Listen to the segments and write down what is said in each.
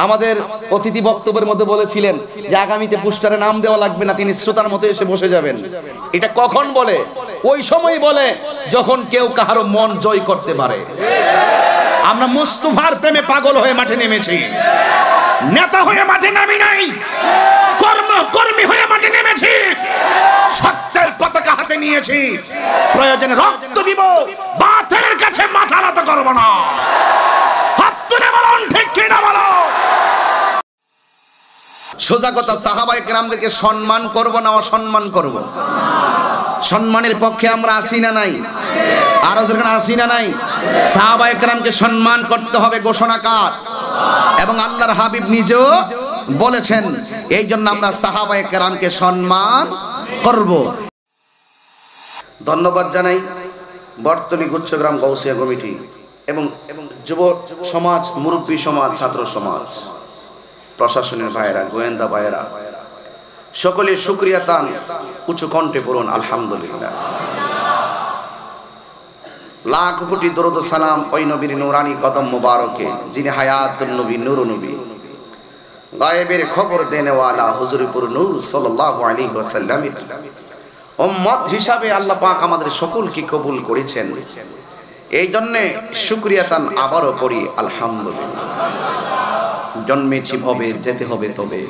আমাদের অতিথি বক্তব্যের মধ্যে বলেছিলেন যে আগামীতে পোস্টারে নাম দেওয়া লাগবে না, তিনি শ্রোতার মতো এসে বসে যাবেন। এটা কখন বলে? ওই সময় বলে যখন কেউ কারো মন জয় করতে পারে। আমরা মুস্তাফার প্রেমে পাগল হয়ে মাঠে নেমেছি, নেতা হয়ে মাঠে নামি নাই, কর্মী হয়ে মাঠে নেমেছি, সত্যের পতাকা হাতে নিয়েছি, প্রয়োজনে রক্ত দিব, বাতিলের কাছে মাথা নত করব না। হাত তুলে বলুন ঠিক কি না বলো। সোজা কথা, সাহাবায়ে কেরামদেরকে সম্মান করব না অসম্মান করব? সম্মানের পক্ষে আমরা আসি না নাই? আরো যখন আসি না নাই? সাহাবায়ে কেরামকে সম্মান করতে হবে ঘোষণাকার, এবং আল্লাহর হাবিব নিজেও বলেছেন। এই জন্য আমরা সাহাবায়ে কেরামকে সম্মান করব। ধন্যবাদ জানাই বর্তলী গুচ্ছগ্রাম গৌসিয়া কমিটি এবং যুব সমাজ, মুরব্বী সমাজ, ছাত্র সমাজ, প্রশাসনের ভাইয়েরা, গোয়েন্দা ভাইয়েরা, সকলের শুকরিয়া তান উঁচু কণ্ঠে পড়ুন আলহামদুলিল্লাহ। লাখ কোটি দরুদ ও সালাম ওই নবীর নূরানি কদম মুবারকে, যিনি হায়াতুন নবী, নূর নবী, গায়েবের খবর দেনেওয়ালা হুজুরপুর নূর সাল্লাল্লাহু আলাইহি ওয়াসাল্লাম উম্মত হিসাবে আল্লাহ পাক আমাদের সকলকে কবুল করেছেন। এই জন্য শুকরিয়া তান আবারও করি আলহামদুলিল্লাহ। জন্মেছি ভবে, যেতে হবে তবে,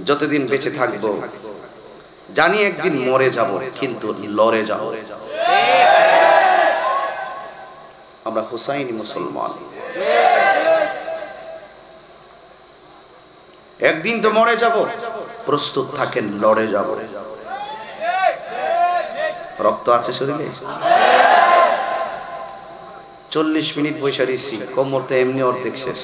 যতদিন বেঁচে থাকবো জানি একদিন মরে যাব, কিন্তু লড়ে যাব। আমরা হুসাইনি মুসলমান, একদিন তো মরে যাব, প্রস্তুত থাকেন, লড়ে যাব। রক্ত আছে শরীরে, 40 মিনিট বসে রয়েছি, কোমরতে এমনি অর্ধেক শেষ।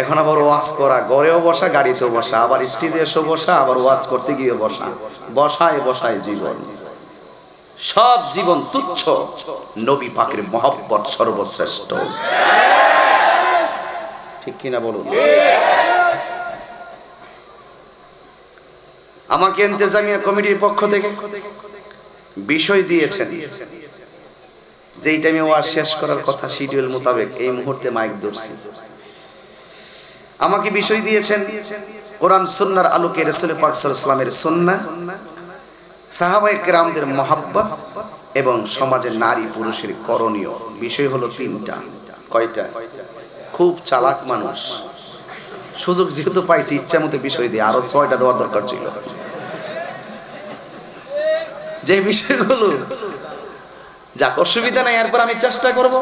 এখন আবার ওয়াজ করা, ঘরেও বসা, গাড়িতেও বসা, আবার স্টেজে এসে বসা, আবার ওয়াজ করতে গিয়ে বসা, বসায় বসায় জীবন। সব জীবন তুচ্ছ, নবী পাকের মহব্বত সর্বশ্রেষ্ঠ। ঠিক কিনা বলুন? আমাকে ইন্তেজামিয়া কমিটির পক্ষ থেকে বিষয় দিয়েছেন, যেই টাইমে ওয়াজ শেষ করার কথা শিডিউল মোতাবেক এই মুহূর্তে মাইক ধরছি। আমাকে বিষয় দিয়েছেন কোরআন সুন্নাহর আলোকে রাসূল পাক সাল্লাল্লাহু আলাইহি ওয়াসাল্লামের সুন্নাহ, সাহাবায়ে কেরামদের মহব্বত এবং সমাজের নারী পুরুষের করণীয়। বিষয় হলো 3টা। কয়টা? খুব চালাক মানুষ, সুযোগ যেহেতু পাইছি ইচ্ছা মতো বিষয় দিয়ে আরো 6টা দেওয়ার দরকার ছিল। যে বিষয়গুলো যাক অসুবিধা নাই, এরপর আমি চেষ্টা করব।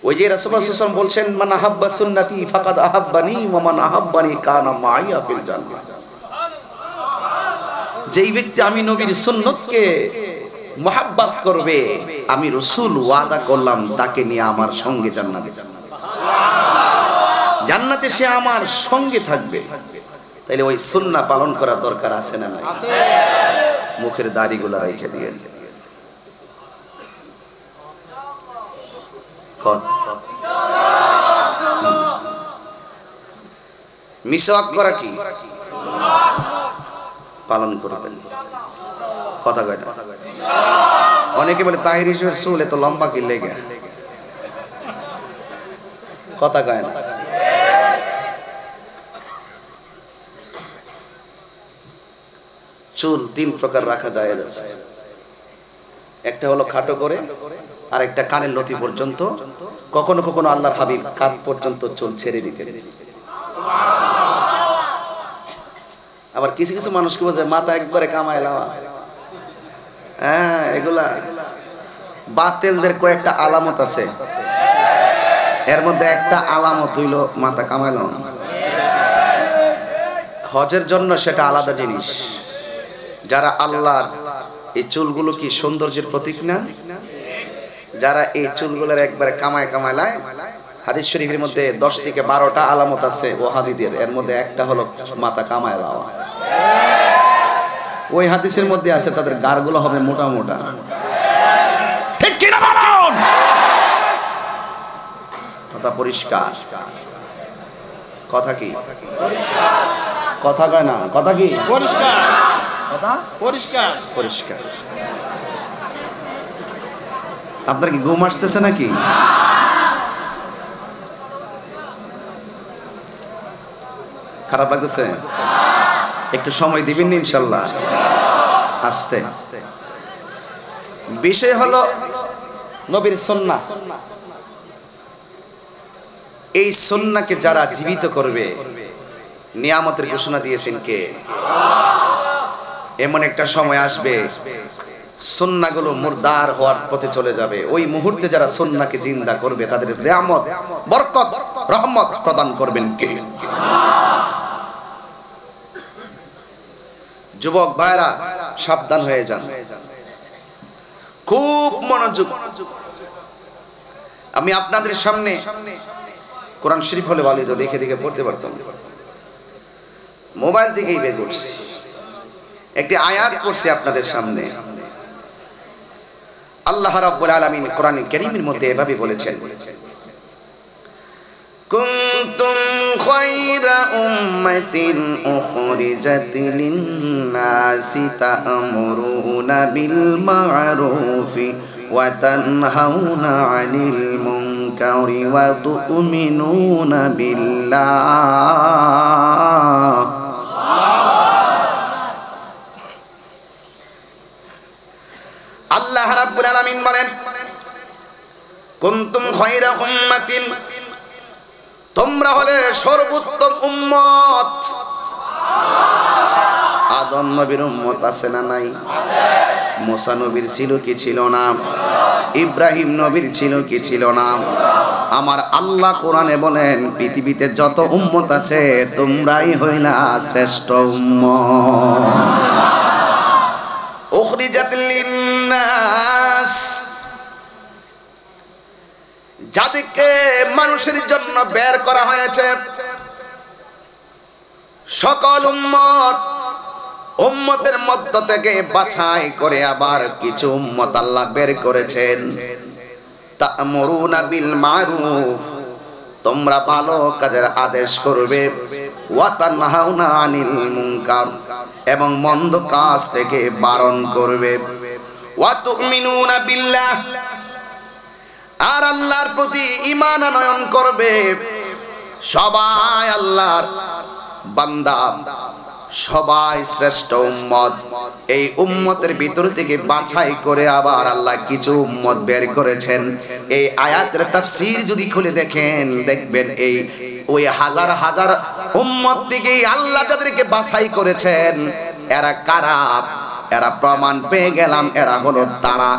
ওই যে রাসূল সাল্লাল্লাহু আলাইহি ওয়াসাল্লাম বলছেন, মান আহাব্বা সুন্নতি ফাকাদ আহাব্বানি ওয়া মান আহাব্বানি কানা মাইয়া ফিল জান্নাহ। যেই ব্যক্তি আমি নবীর সুন্নতকে মহব্বত করবে, আমি রাসূল ওয়াদা করলাম তাকে নিয়ে আমার সঙ্গে জান্নাতে যাবে, জান্নাতে সে আমার সঙ্গে থাকবে। তাইলে ওই সুন্নাহ পালন করার দরকার আছে না নাই? আছে। মুখের দাড়িগুলো রেখে দিয়ে মিসওয়াক করা কি পালন করবেন? কথা কয় না? অনেকে বলে তাহির হিসেবে চুল এত লম্বা কি লেগে, কথা কয় না? চুল 3 প্রকার রাখা যায় আছে। একটা হলো খাটো করে, আর একটা কানের লতি পর্যন্ত, কখনো কখনো আল্লাহর হাবিব কাঁধ পর্যন্ত চুল ছেড়ে দিতেন। আবার কিছু কিছু মানুষকে বোঝায় মাথা একবারে কামাইলাম। হ্যাঁ, এগুলা বাতিলদের কয়েকটা আলামত আছে, এর মধ্যে একটা আলামত হইল মাথা কামাইলাম। হজের জন্য সেটা আলাদা জিনিস। যারা আল্লাহর এই চুলগুলো কি সৌন্দর্যের প্রতীক না? যারা এই চুলগুলোর একবারে কামায় কামাইলায়, হাদিস শরীফের মধ্যে 10 থেকে 12টা আলামত আছে ওয়াহাবিদের, এর মধ্যে একটা হলো মাথা কামায় লাওয়া। ওই হাদিসের মধ্যে আছে তাদের গাড়গুলো হবে মোটা মোটা। ঠিক কি না বলুন? কথা পরিষ্কার, কথা কি কথা কয় না? কথা কি পরিষ্কার? কথা পরিষ্কার পরিষ্কার। আপনার কি ঘুম আসতেছে নাকি? খারাপ লাগতেছে? একটু সময় দিবেন ইনশাআল্লাহ। আস্তে বিষয় হলো নবীর সুন্নাহ। এই সুন্নাহকে যারা জীবিত করবে, নিয়ামতের ঘোষণা দিয়েছেন কে? এমন একটা সময় আসবে সুন্নাহগুলো মুরদার হওয়ার পথে চলে যাবে। ওই মুহূর্তে যারা সুন্নাহকে জিন্দা করবে তাদের নিয়ামত, বরকত, রহমত প্রদান করবেন কে? যুবক ভাইরা সাবধান হয়ে যান, খুব মনোযোগ। আমি আপনাদের সামনে কোরআন শরীফ হলে ভালো হতো, দেখে দেখে পড়তে পারতাম, মোবাইল থেকেই বের করছি। একটি আয়াত পড়ছি আপনাদের সামনে। আল্লাহ রাব্বুল আলামিন কোরআন কারীমের মধ্যে এভাবে বলেছেন, কুনতুম খায়রা উম্মাতিন উখরিজাত লিন-নাসি তা'মুরুনা বিল মা'রুফি ওয়া তানহাউনা 'আনিল মুনকারি ওয়া তু'মিনুনা বিল্লাহ। আল্লাহ রাব্বুল আলামিন বলেন, কুনতুম খায়রা উম্মাতিন, তোমরা হলে সর্বোত্তম উম্মত। আদম নবীর উম্মত আছে না নাই? মুসা নবীর ছিল কি ছিল না? ইব্রাহিম নবীর ছিল কি ছিল না? আমার আল্লাহ কোরআনে বলেন, পৃথিবীতে যত উম্মত আছে তোমরাই হইলা শ্রেষ্ঠ উম্মত। উখরিজাত লিন-নাস, যাদেরকে মানুষের জন্য বের করা হয়েছে, সকল উম্মতের মধ্য থেকে বাছাই করে আবার কিছু উম্মত আল্লাহ বের করেছেন। তা'মুরুনা বিল মা'রুফ, তোমরা ভালো কাজের আদেশ করবে, ওয়া তানহাউনা আনিল মুনকার, এবং মন্দ কাজ থেকে বারণ করবে, ওয়া তু'মিনুনা বিল্লাহ, আর আল্লাহর প্রতি ঈমান আনয়ন করবে। সবাই আল্লাহর বান্দা, সবাই শ্রেষ্ঠ উম্মত। এই উম্মতের ভিতর থেকে বাছাই করে আবার আল্লাহ কিছু উম্মত বের করেছেন। এই আয়াতের তাফসীর যদি খুলে দেখেন, দেখবেন এই ওই হাজার হাজার উম্মত থেকে আল্লাহ যাদেরকে বাছাই করেছেন, এরা কারা? এরা প্রমাণ পেয়ে গেলাম, এরা হলো তারা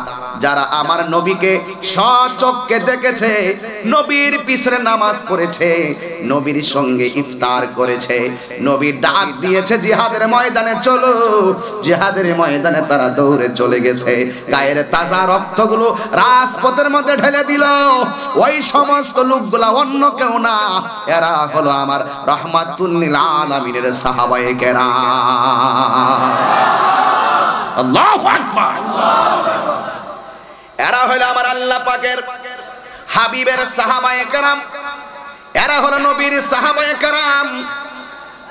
যারা আমার নবীকে স্বচক্ষে দেখেছে, নবীর পিছনে নামাজ পড়েছে, নবীর সঙ্গে ইফতার করেছে, নবী ডাক দিয়েছে জিহাদের ময়দানে চলো, জিহাদের ময়দানে তারা দৌড়ে চলে গেছে, গায়ের তাজা রক্তগুলো রাজপথের মধ্যে ঢেলে দিল। ওই সমস্ত লোকগুলা অন্য কেউ না, এরা হলো আমার রাহমাতুল লিল আলামিনের সাহাবায়ে কেরাম। আল্লাহু আকবার। এরা হলো আমার আল্লাহ পাকের হাবিবের সাহাবায়ে কেরাম, এরা হলো নবীর সাহাবায়ে কেরাম।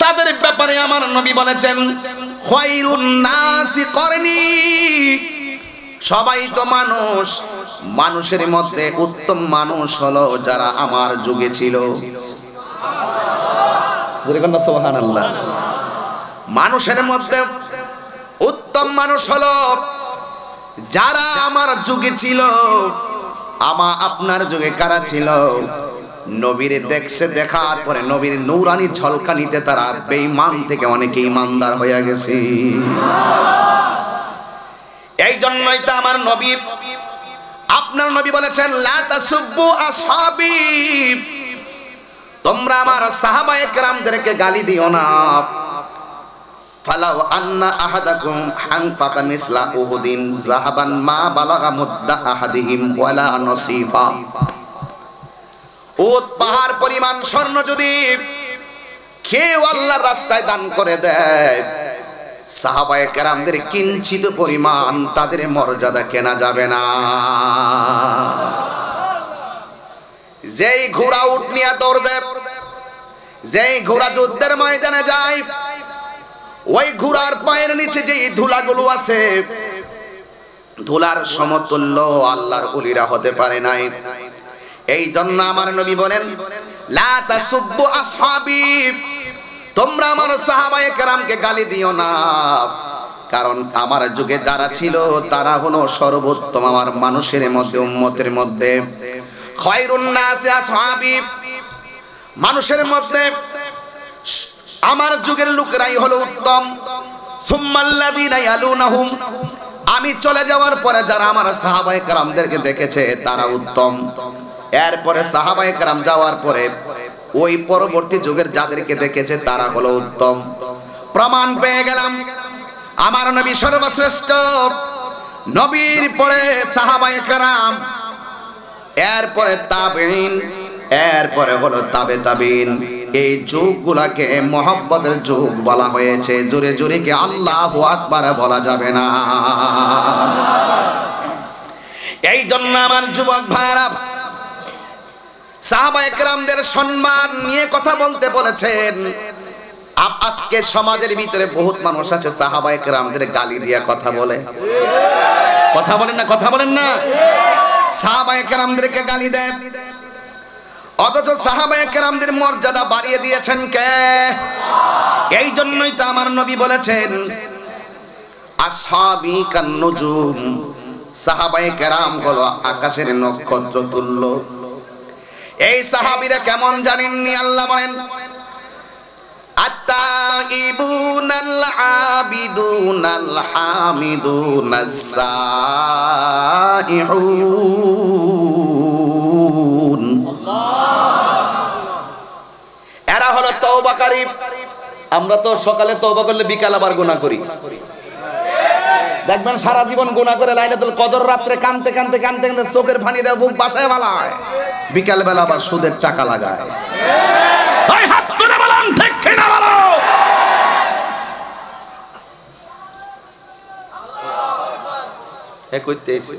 তাদের ব্যাপারে আমার নবী বলেছেন, খায়রুন নাসি করনি, সবাই তো মানুষ, মানুষের মধ্যে উত্তম মানুষ হলো যারা আমার যুগে ছিল। সুবহানাল্লাহ। মানুষের মধ্যে উত্তম মানুষ হলো যারা আমার যুগে ছিল। আপনার যুগে কারা ছিল? নবীর দেখছে, দেখার পরে নবীর নূরানি ঝলকানিতে তারা বেঈমান থেকে অনেকে ঈমানদার হয়ে গেছে। এই জন্যই তো আমার নবী, আপনার নবী বলেছেন, লা তাসুব্বু আসহাবি, তোমরা আমার সাহাবায়ে কেরামদেরকে গালি দিও না। ফালাউ আন্না আহাদাকুম হানফাকা মিসলা উহুদিন যাহাবান মা বালাগা মুদ্দা আহাদিহিম ওয়ালা নসিফা, উহুদ পাহাড় পরিমাণ স্বর্ণ যদি কেউ আল্লাহর রাস্তায় দান করে দেয়, সাহাবায়ে কেরামদের কিঞ্চিত পরিমাণ তাদের মর্যাদা কেনা যাবে না। যেই ঘোড়া উট নিয়ে দৌড় দেয়, যেই ঘোড়া যুদ্ধের ময়দানে যায়, ওই ঘোড়ার পায়ের নিচে যে ধুলাগুলো আছে, ধুলার সমতুল্য আল্লাহর ওলিরা হতে পারে নাই। এই জন্য আমার নবী বলেন, লা তাসুব্বু আসহাবি, তোমরা আমার সাহাবায়ে কেরামকে গালি দিও না, কারণ আমার যুগে যারা ছিল তারা হলো সর্বোত্তম আমার মানুষের মধ্যে, উম্মতের মধ্যে। খায়রুন নাসি আসহাবি, মানুষের মধ্যে আমার যুগের লোকেরাই হলো উত্তম। সুম্মাল্লাযীনা ইয়ালুনাহুম, আমি চলে যাওয়ার পরে যারা আমার সাহাবায়ে কেরামদেরকে দেখেছে তারা উত্তম। এরপরে সাহাবায়ে কেরাম যাওয়ার পরে ওই পরবর্তী যুগের যাদেরকে দেখেছে তারা হলো উত্তম। প্রমাণ পেয়ে গেলাম আমার নবী সর্বশ্রেষ্ঠ, নবীর পরে সাহাবায়ে কেরাম, এরপরে তাবেঈন, এরপরে হলো তাবে তাবেঈন। এই যুগগুলাকে মহব্বতের যুগ বলা হয়েছে। জোরে জোরে কি আল্লাহু আকবার বলা যাবে না? এই জন্য আমার যুবক ভাইরা সাহাবায়ে কেরামদের সম্মান নিয়ে কথা বলতে বলেছেন। আজকে সমাজের ভিতরে বহুত মানুষ আছে সাহাবায়ে কেরামদের গালি দিয়া কথা বলে। কথা বলেন না, কথা বলেন না। সাহাবায়ে কেরামদেরকে গালি দেয়, অথচ সাহাবায়ে কেরামদের মর্যাদা বাড়িয়ে দিয়েছেন কে? এই জন্যই তো আমার নবী বলেছেন আসহাবি কান নুজুম, সাহাবায়ে কেরাম হলো আকাশের নক্ষত্র তুল্য। এই সাহাবীরা কেমন জানেননি? আল্লাহ বলেন আত্তাইবুনাল আবিদুনাল হামিদুনাস সাইহুন, এরা হলো তওবাকারী। আমরা তো সকালে তওবা করলে বিকাল আবার গুনাহ করি। দেখবেন সারা জীবন গুনাহ করে লাইলাতুল কদর রাতে কানতে কানতে কানতে কানতে চোখের পানি দেয়, বুক বাসায় বালায়, বিকাল বেলা আবার সুদের টাকা লাগায়। এই হাত তুলে বলেন ঠিক কি না বলো? কইতে এসে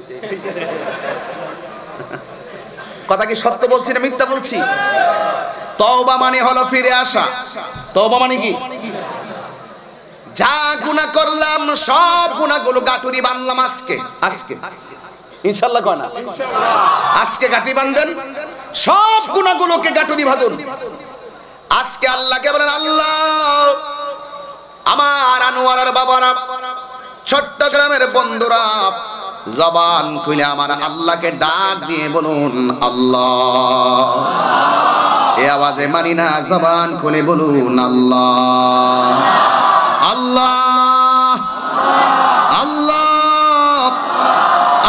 কথা কি সত্য বলছি না মিথ্যা বলছি? তওবা মানে হলো ফিরে আসা। তওবা মানে কি? যা গুনাহ করলাম সব গুনাহগুলো গাটুরি বাঁধলাম আজকে, আজকে ইনশাআল্লাহ কয় না, আজকে গাঁটি বাঁধেন, সব গুনাহগুলোকে গাটুরি বাঁধুন। আজকে আল্লাহকে বলেন আল্লাহ, আমার আনোয়ারের বাবারা, চট্টগ্রামের বন্ধুরা, জবান খুলে আমার আল্লাহকে ডাক দিয়ে বলুন আল্লাহ। এই আওয়াজে মানি না, জবান খুলে বলুন আল্লাহ আল্লাহ আল্লাহ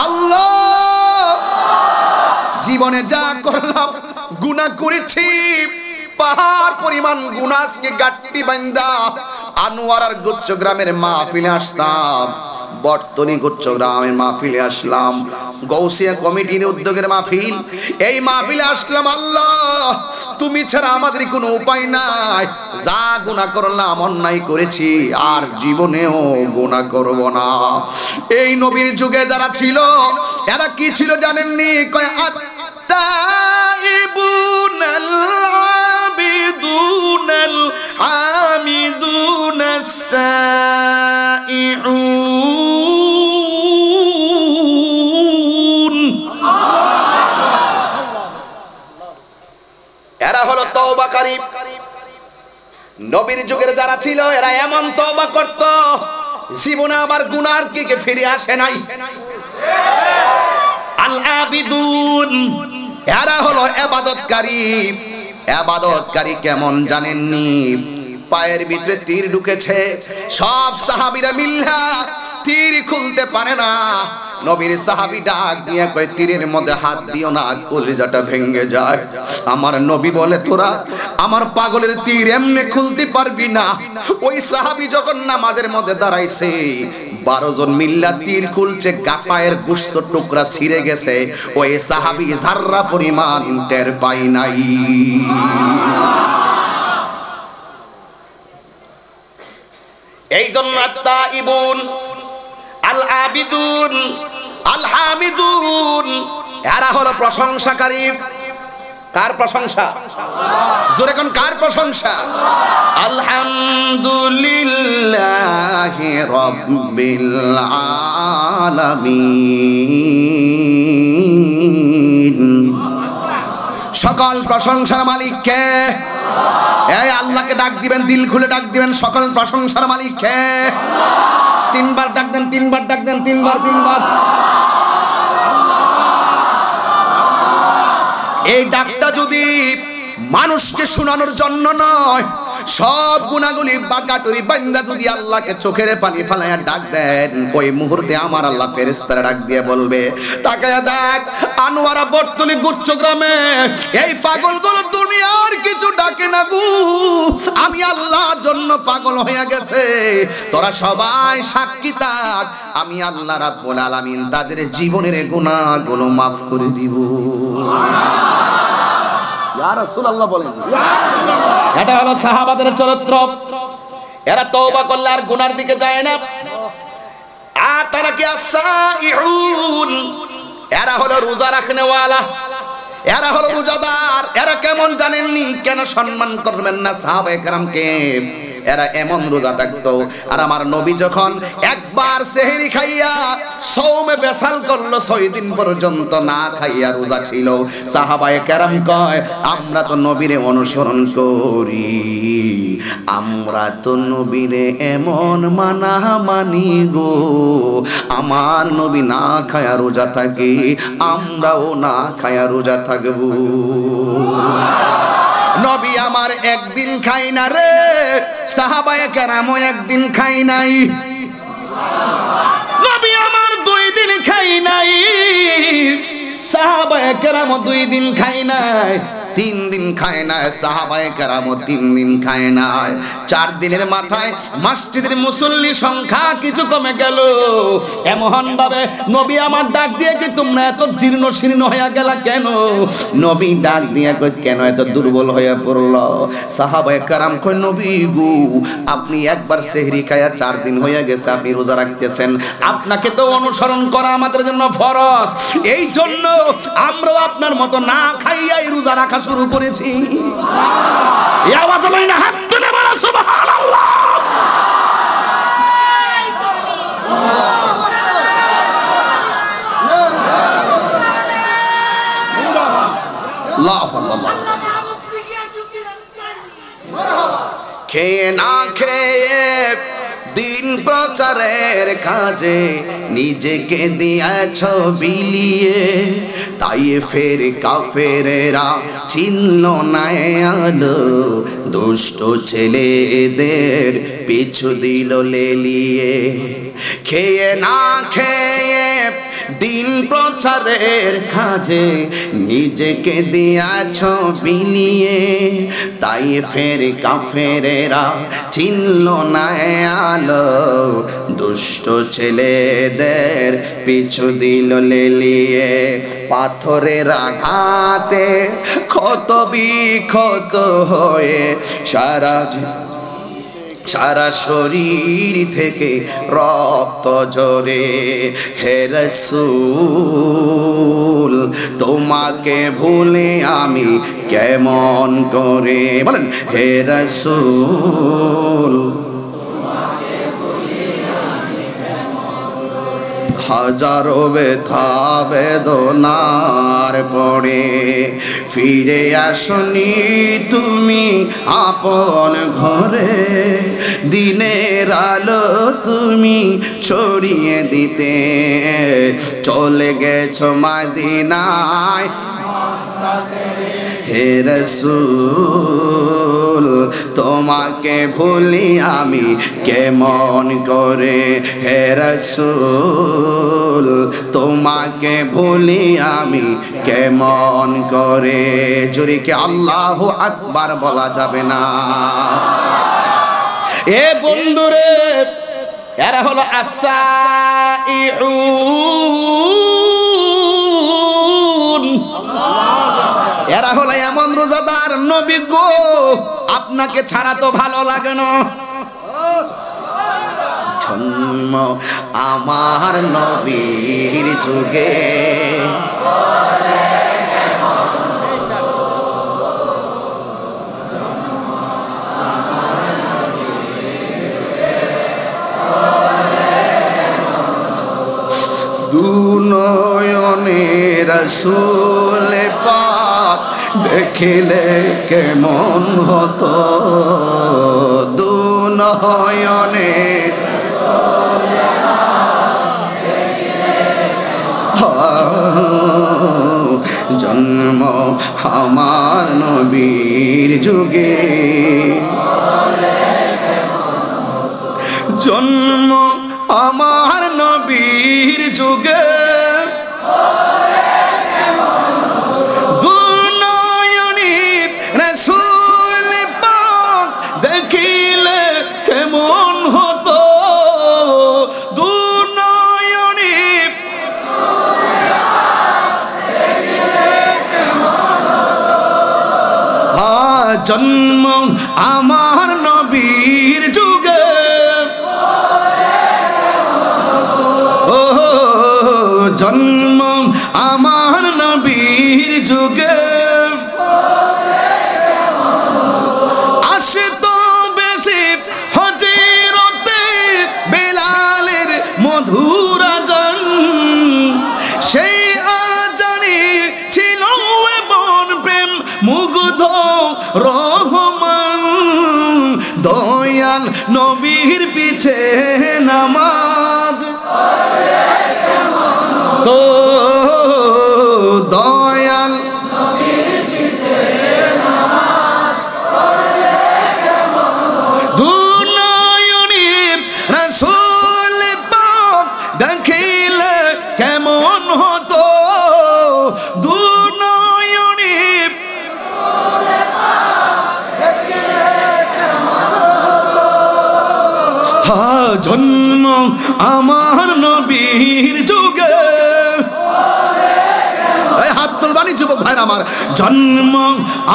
আল্লাহ। জীবনে যা করলাম গুনাহ করেছি, পাহাড় পরিমাণ গুনাহ, আজকে গাট্টি বান্দা আনোয়ারার গুচ্ছগ্রামের মাহফিলে আসতাম, বর্তনী গুচ্ছগ্রামের মাহফিলে আসলাম, গৌসিয়া কমিটির উদ্যোগের মাহফিল, এই মাহফিলে আসলাম। আল্লাহ তুমি ছাড়া আমাদের কোনো উপায় নাই, যা গুনাহ করলাম অন্যায় করেছি, আর জীবনেও গুনাহ করব না। এই নবীর যুগে যারা ছিল এরা কি ছিল জানেননি? কয় আত্তাইবুনাল আবিদুনাল আমিদুনাস সাইহুন, এরা হলো তওবাকারী। নবীর যুগের যারা ছিল এরা এমন তওবা করত, জীবনে আবার গুনার দিকে ফিরে আসে নাই। আল আবিদুন, এরা হলো ইবাদতকারী। ইবাদতকারী কেমন জানেননি? পায়ের ভিতরে তীর ঢুকেছে, সব সাহাবীরা মিল্লা তীর খুলতে পারে না। নবীর সাহাবী ডাক দিয়ে কয় তীরের মধ্যে হাত দিও না, কলিজাটা ভেঙে যায়। আমার নবী বলে তোরা আমার পাগলের তীর এমনি খুলতে পারবি না। ওই সাহাবী যখন নামাজের মধ্যে দাঁড়াইছে, 12 জন মিল্লা তীর খুলছে, পায়ের গোশত টুকরা ছিঁড়ে গেছে, ওই সাহাবী যাররা পরিমাণ টের পাই নাই। এই জন্য আত্তাইবুন আল আবিদুন আল হামিদুন, এরা হলো প্রশংসাকারী। কার প্রশংসা? জোরে কোন কার প্রশংসা? আলহামদুলিল্লাহি রাব্বিল আলামিন। সকল প্রশংসার মালিক কে? এই আল্লাহকে ডাক দিবেন, দিল খুলে ডাক দিবেন। সকল প্রশংসার মালিক কে? তিনবার ডাক দেন, তিনবার ডাক দেন, তিনবার। এই ডাকটা যদি মানুষকে শোনানোর জন্য নয়, সব গুনাহগুলি বাগাটুরি বান্দা যদি আল্লাহকে চোখের পানি ফেলায়া ডাক দেন, ওই মুহূর্তে আমার আল্লাহ ফেরেশতারা ডাক দিয়ে বলবে, তাকায়া দেখ আনোয়ারা বটতলি গুচ্ছ গ্রামে এই পাগলগুলো দুনিয়ার কিছু ডাকে না গো, আমি আল্লাহর জন্য পাগল হয়ে গেছে। তোরা সবাই সাক্ষী থাক, আমি আল্লাহ রাব্বুল আলামিন তাদের জীবনের গুনাহগুলো মাফ করে দিব। ইয়া রাসূলুল্লাহ বলেন। এটা হলো সাহাবাদের চরিত্র। এরা তওবা করলে আর গুনার দিকে যায় না। আর তারা কি আসাইউন, এরা হলো রোজা রাখনেওয়ালা, এরা হলো রোজাদার। এরা কেমন জানেননি? কেন সম্মান করবেন না সাহাবায়ে কেরামকে? এরা এমন রোজা থাকতো, আর আমার নবী যখন একবার সেহরি খাইয়া সৌমে বেসাল করলো, 6 দিন পর্যন্ত না খাইয়া রোজা ছিল, সাহাবায়ে কেরাম কয় আমরা তো নবীরে অনুসরণ করি, আমরা তো নবীরে এমন মানি গো, আমার নবী না খায়া রোজা থাকে, আমরাও না খায়া রোজা থাকবো। নবী আমার একদিন খাই না রে, সাহাবায়ে কেরামও একদিন খাই নাই। নবী আমার 2 দিন খাই নাই, সাহাবায়ে কেরামও 2 দিন খাই নাই। 3 দিন খায় না, সাহাবায়ে কেরামও 3 দিন খায় না। 4 দিনের মাথায় মসজিদের মুসল্লি সংখ্যা কিছু কমে গেল। এমন ভাবে নবী আমার ডাক দিয়ে, কি তোমরা এত জীর্ণ শীর্ণ হয়ে গেলা কেন? নবী ডাক দিয়া কই কেন এত দুর্বল হয়ে পড়ল? সাহাবায়ে কেরাম কই নবী গো, আপনি একবার সেহরি খায়া 4 দিন হয়ে গেছে, আপনি রোজা রাখতেছেন, আপনাকে তো অনুসরণ করা আমাদের জন্য ফরজ, এই জন্য আমরাও আপনার মতো না খাইয়াই রোজা রাখা শুরু করেছি। এই আওয়াজ আমি না হাত তুলে বলা সুবহানাল্লাহ। খেয়ে না খেয়ে দিন প্রচারের কাজে নিজেকে দিয়েছ বিলিয়ে, তাই ফের কাফেরেরা চিনল না আলো, দুষ্ট ছেলেদের পিছু দিল লেলিয়ে। খেয়ে না খেয়ে দিন প্রচারের কাজে নিজেকে দিয়েছ বিলিয়ে, তাই ফের কাফেরেরা চিনল না আলো, দুষ্ট ছেলেদের পিছু দিল লেলিয়ে। পাথরের আঘাতে ক্ষত বিক্ষত হয়ে সারা শরীর থেকে রক্ত ঝরে, হে রাসূল তোমাকে ভুলে আমি কেমন করে, বলেন হে রাসূল হাজারো ব্যথা বেদনার পরে ফিরে আসনি তুমি আপন ঘরে, দিনের আলো তুমি ছড়িয়ে দিতে চলে গেছো মদিনায়, হে রাসূল তোমাকে ভুলি আমি কেমন করে, হে রাসূল তোমাকে ভুলি আমি কেমন করে। জোরে কি আল্লাহু আকবার বলা যাবে না? এ বন্ধুরে, এরা হলো আসাইউন। এরা হলো এমন রোজাদার, নবী গো আপনাকে ছাড়া তো ভালো লাগে না। জন্ম আমার নবীর যুগে, দুনয়নে রাসূল পাক দেখিলে কেমন হতো দু নয়নে জন্ম আমার নবীর যুগে জন্ম আমার নবীর যুগে দুনয়নী রাসূল পাক দেখিলে কেমন হতো দুনয়নী জন্ম আমার নবীর যুগে ও জন্ম আমার নবীর যুগে আসে তো বেশি হযরতে বেলালের মধুর আজান সেই আজানে ছিল এমন প্রেম মুগ্ধ রহমান দয়াল নবীর পিছে নামাজ তো দয়াল নবীর পিছে নামাজ দুনয়নী রাসূল পাক দেখিলে কেমন হতো দুনয়নী জন্ম আমার নবীর যুগে হাত তুলবানি যুবক ভাইরা আমার জন্ম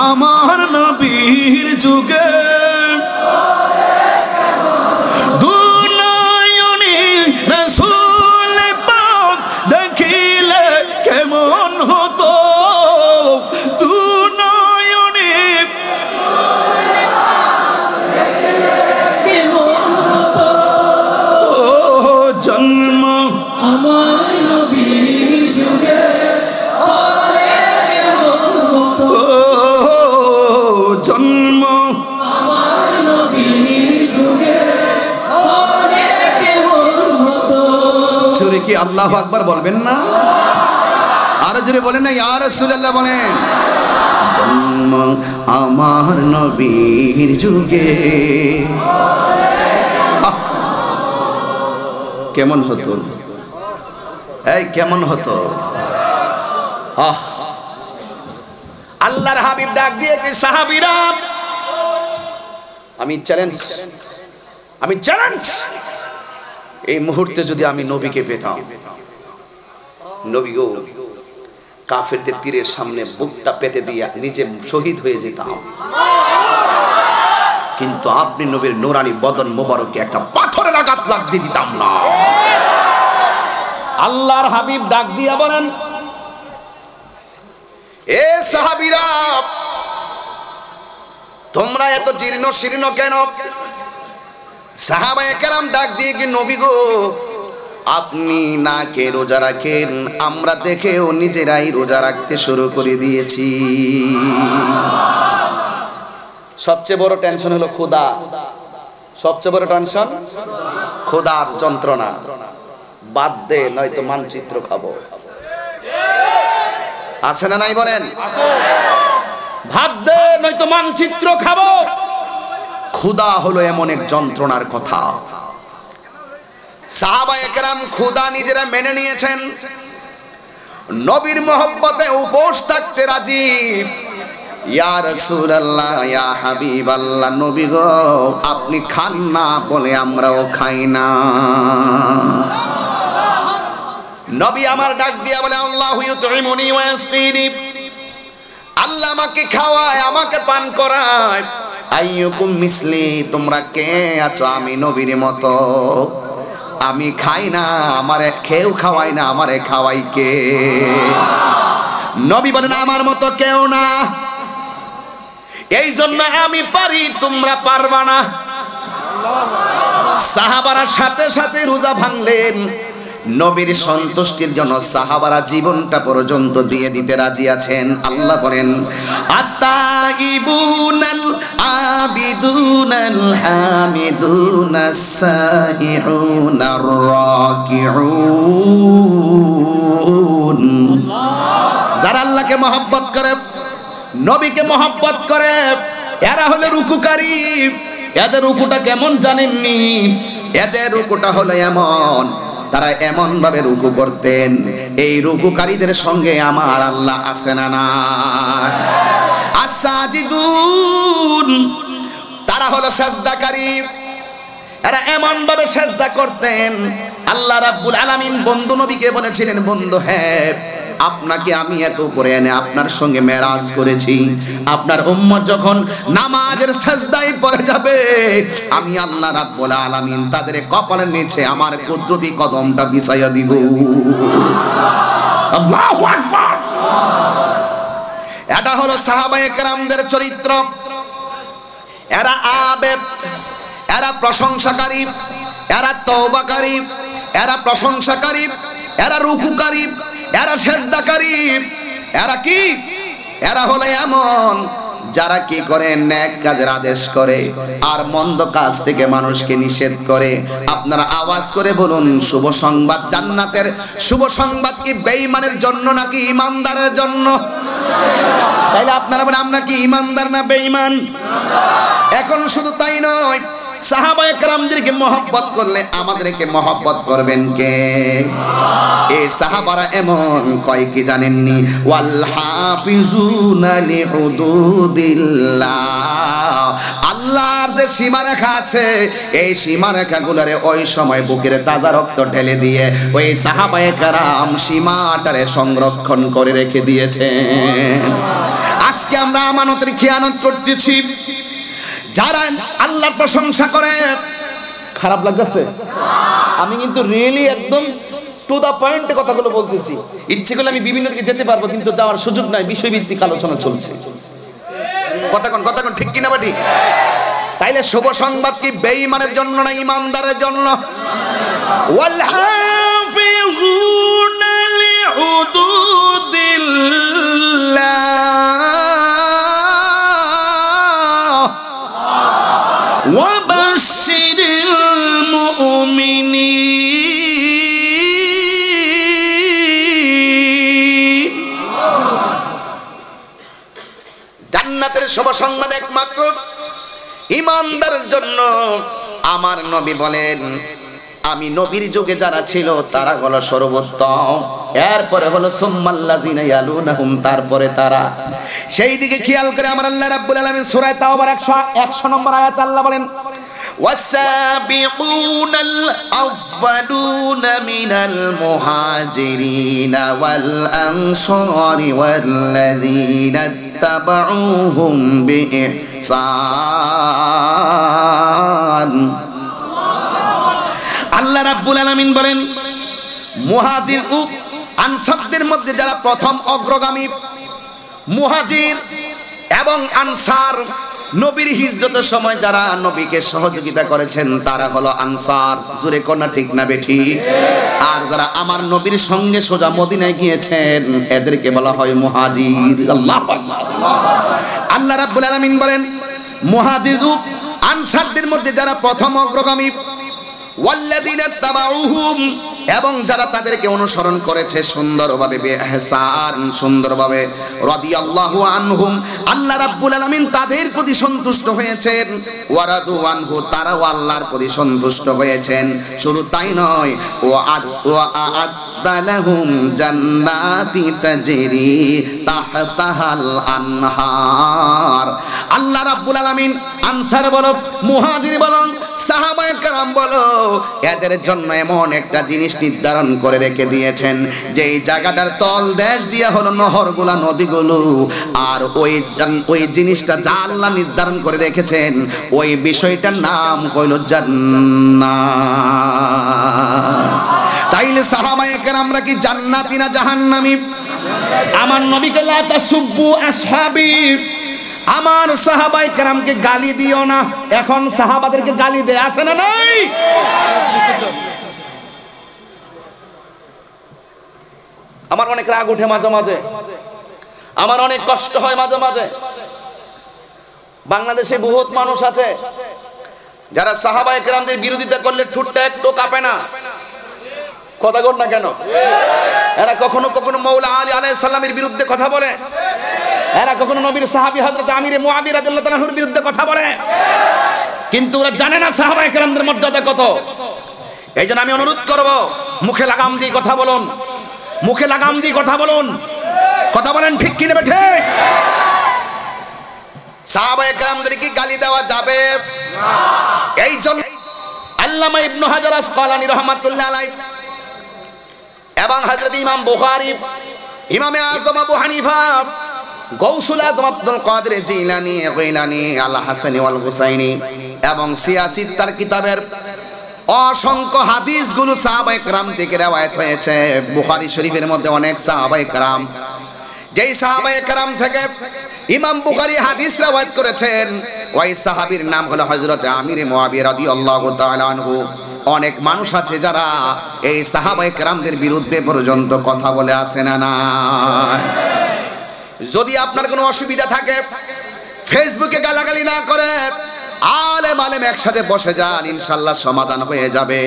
আমার নবীর যুগে দুনয়নী রাসূল পাক দেখিলে কেমন হতো দুনয়নী জন্ম আমার নবীর যুগে জন্ম আমার নবীর যুগে সুরে কি আল্লাহু আকবার বলবেন না আর জোরে বলেন না ইয়া রাসূলুল্লাহ বলেন জন্ম আমার নবীর যুগে কেমন হতো এই কেমন হতো আল্লাহর হাবিব ডাক দিয়ে কি সাহাবীরা আমি চ্যালেঞ্জ এই মুহূর্তে যদি আমি নবীকে পেতাম নবী গো কাফেরদের তীরের সামনে বুকটা পেতে দিয়ে নিজে শহীদ হয়ে যেতাম কিন্তু আপনি নবীর নূরানি বদন মোবারকে একটা পাথরের আঘাত লাগতে দিতাম না আল্লাহর হাবিব ডাক দিয়া বলেন এ সাহাবীরা তোমরা এত জীর্ণ শীর্ণ কেন সাহাবায়ে কেরাম ডাক দিয়ে কি নবী গো আপনি না কে রোজা রাখেন আমরা দেখেও নিজেরাই রোজা রাখতে শুরু করে দিয়েছি সবচেয়ে বড় টেনশন হলো ক্ষুধা সবচেয়ে বড় টেনশন ক্ষুধার যন্ত্রণা বাদ দে নয়তো মানচিত্র খাবো আছে না নাই বলেন ভাত দে নয়তো মানচিত্র খাবো ক্ষুধা হলো এমন এক যন্ত্রণার কথা সাহাবায়ে কেরাম ক্ষুধা নিজেরা মেনে নিয়েছেন নবীর মহব্বতে উপোস থাকতে রাজি ইয়া রাসূলুল্লাহ ইয়া হাবিবাল্লাহ নবী গো আপনি খান না বলে আমরাও খাই না নবী আমার ডাক দিয়া বলে আল্লাহু ইউতঈমুনি ওয়া ইয়াসকিনি আল্লাহ আমাকে খাওয়ায় আমাকে পান করায় আইয়ুকুম মিসলি তোমরা কে আছো আমি নবীর মতো আমি খাই না আমারে কেউ খাওয়ায় না আমারে খাওয়াই কে নবী বলেন আমার মতো কেউ না এই জন্য আমি পারি তোমরা পারবা না সাহাবারা সাথে সাথে রোজা ভাঙলেন নবীর সন্তুষ্টির জন্য সাহাবারা জীবনটা পর্যন্ত দিয়ে দিতে রাজি আছেন। আল্লাহ বলেন আত্তাইবুনাল আবিদুনাল হামিদুনাস সাইহুনার রাকিউন। যারা আল্লাহকে মহব্বত করে, নবীকে মহব্বত করে, এরা হলো রুকুকারী। এদের রুকুটা কেমন জানেননি? এদের রুকুটা হলো এমন, তারা এমন ভাবে রুকু করতেন, এই রুকুকারীদের সঙ্গে আমার আল্লাহ আছে না না? আস-সাজিদুন, তারা হলো সাজদাকারী। এরা এমন ভাবে সাজদা করতেন, আল্লাহ রাব্বুল আলামিন বন্ধু নবীকে বলেছিলেন, বন্ধু হ্যাঁ, আপনাকে আমি এত উপরে এনে আপনার সঙ্গে মেরাজ করেছি, আপনার উম্মত যখন নামাজের সাজদায় পড়ে যাবে, আমি আল্লাহ রাব্বুল আলামিন তাদের কপালের নিচে আমার কুদরতি কদমটা বিছাইয়া দিব। আল্লাহু আকবার। এটা হলো সাহাবায়ে কেরামদের চরিত্র। এরা আবেদ, এরা প্রশংসাকারী, এরা তওবাকারী, এরা প্রশংসাকারী, এরা রুকুকারী, এরা সেজদাকারী। এরা কি? এরা হলো এমন যারা কি করে, নেক কাজের আদেশ করে আর মন্দ কাজ থেকে মানুষকে নিষেধ করে। আপনারা আওয়াজ করে বলুন, শুভ সংবাদ জান্নাতের শুভ সংবাদ কি বেঈমানের জন্য নাকি ঈমানদারের জন্য? তাইলে আপনারা বলেন, আমরা কি ঈমানদার না বেঈমান? এখন শুধু তাই নয়, সাহাবায়ে কেরামদেরকে মহব্বত করলে আমাদেরকে মহব্বত করবেন কে? এই সাহাবারা এমন কয় কি জানেননি? ওয়াল হাফিজুনা লিহুদুদিল্লাহ, আল্লাহর যে সীমারেখা আছে, এই সীমারেখাগুলোরে ওই সময় বুকের তাজা রক্ত ঢেলে দিয়ে ওই সাহাবায়ে কেরাম সীমাটারে সংরক্ষণ করে রেখে দিয়েছেন। আজকে আমরা আমানতের খেয়ানত করতেছি। যারা আল্লাহর প্রশংসা করে, খারাপ লাগতেছে? আমি কিন্তু রিয়েলি একদম টু দা পয়েন্টে কথাগুলো বলতেছি। ইচ্ছে করলে আমি বিভিন্ন দিকে যেতে পারবো, কিন্তু যাওয়ার সুযোগ নাই, বিষয়ভিত্তিক আলোচনা চলছে। কথাক্ষণ ঠিক কিনা বাটি? তাইলে শুভ সংবাদ কি বেঈমানের জন্য না ঈমানদারের জন্য? ওয়াল হাফিজুনা লিহুদুদিল্লাহ ওয়াবাশশিরিল মুমিনিন। জান্নাতের শুভ সংবাদ একমাত্র ঈমানদারের জন্য। আমার নবী বলেন, আমি নবীর যুগে যারা ছিল তারা হলো সর্বোত্তম, এরপরে হলো সুম্মাল্লাযিনা ইয়ালুনাহুম, তারপরে তারা। সেই দিকে খেয়াল করে আমার আল্লাহ রাব্বুল আলামিন সূরা তাওবার 100 নম্বর আয়াত আল্লাহ বলেন, والسابقون الأولون من المهاجرين والأنصار والذين اتبعوهم بإحسان। আল্লাহ রাব্বুল আলামিন বলেন, মুহাজির ও আনসারদের মধ্যে যারা প্রথম অগ্রগামী, মুহাজির এবং আনসার, নবীর হিজরতের সময় যারা নবীকে সহযোগিতা করেছেন তারা হলো আনসার। জোরে কোনা ঠিক না বেঠি? আর যারা আমার নবীর সঙ্গে সোজা মদিনায় গিয়েছেন এদেরকে বলা হয় মুহাজির। আল্লাহু আকবার। আল্লাহ রাব্বুল আলামিন বলেন, মুহাজির ও আনসারদের মধ্যে যারা প্রথম অগ্রগামী, ওয়াল্লাযিনা তাবাউহুম, এবং যারা তাদেরকে অনুসরণ করেছে সুন্দরভাবে, বিইহসান, সুন্দরভাবে, রাদিয়াল্লাহু আনহুম, আল্লাহ রাব্বুল আলামিন তাদের প্রতি সন্তুষ্ট হয়েছেন, ওয়ারাদু আনহু, তারাও আল্লাহর প্রতি সন্তুষ্ট হয়েছেন। শুধু তাই নয়, ওয়া আ'আদ্দা লাহুম জান্নাতি তাজরি তাহতাহাল আনহার। আল্লাহ রাব্বুল আলামিন আনসার বলো, মুহাজির বলো, সাহাবায়ে কেরাম বলো, এদের জন্য এমন একটা জিনিস নির্ধারণ করে রেখে দিয়েছেন যেই জায়গাটার তল দেশ দিয়ে হলো নহরগুলা, নদীগুলো, আর ওই জিনিসটা যা আল্লাহ নির্ধারণ করে রেখেছেন ওই বিষয়টার নাম হইল জান্নাত। তাইলে সাহাবায়ে কেরামরা কি জান্নাতি না জাহান্নামী? আমার নবীকে লা তাসুব্বু আসহাবি, আমার সাহাবায়ে কেরামকে গালি দিও না। এখন সাহাবাদেরকে গালি দেয় আছে না নাই? আমার অনেক রাগ উঠে মাঝে মাঝে, আমার অনেক কষ্ট হয় মাঝে মাঝে। বাংলাদেশে বহুত মানুষ আছে যারা সাহাবায়ে কেরামদের বিরোধিতা করলে ঠোঁটটা একটু কাঁপে না। কথা বল না কেন? এরা কখনো কখনো মৌলা আলী আলাইহিস সালামের বিরুদ্ধে কথা বলে, এরা কখনো নবীর সাহাবী হযরত আমির মুআবিয়া রাদিয়াল্লাহু তাআলার বিরুদ্ধে কথা বলে, কিন্তু ওরা জানে না সাহাবায়ে কেরামদের মর্যাদা কত। এইজন্য আমি অনুরোধ করব, মুখে লাগাম দিয়ে কথা বলুন, মুখে লাগাম দিয়ে কথা বলুন। কথা বলেন ঠিক কি না ঠিক? সাহাবায়ে কেরামদেরকে গালি দেওয়া যাবে না। এই জন্য আল্লামা ইবনে হাজার আসকালানী রাহমাতুল্লাহ আলাইহি এবং হযরত ইমাম বুখারী, ইমামে আযম আবু হানিফা, গৌসুল আযম আব্দুল কাদের জিলানী, গিলানী, আল হাসানী ওয়াল হুসাইনী এবং সিয়াসিত্তার কিতাবের অসংখ্য হাদিসগুলো সাহাবায়ে কেরাম থেকে রওয়ায়াত হয়েছে। বুখারী শরীফের মধ্যে অনেক সাহাবায়ে কেরাম, যেই সাহাবায়ে কেরাম থেকে ইমাম বুখারী হাদিস রওয়ায়াত করেছেন, ওই সাহাবীর নাম হলো হযরত আমির মুআবিয়া রাদিয়াল্লাহু তাআলা আনহু। অনেক মানুষ আছে যারা এই সাহাবায়ে কেরামদের বিরুদ্ধে পর্যন্ত কথা বলে আসে না। না, যদি আপনার কোনো অসুবিধা থাকে ফেসবুকে গালাগালি না করে আলেম আলেম একসাথে বসে যান, ইনশাআল্লাহ সমাধান হয়ে যাবে।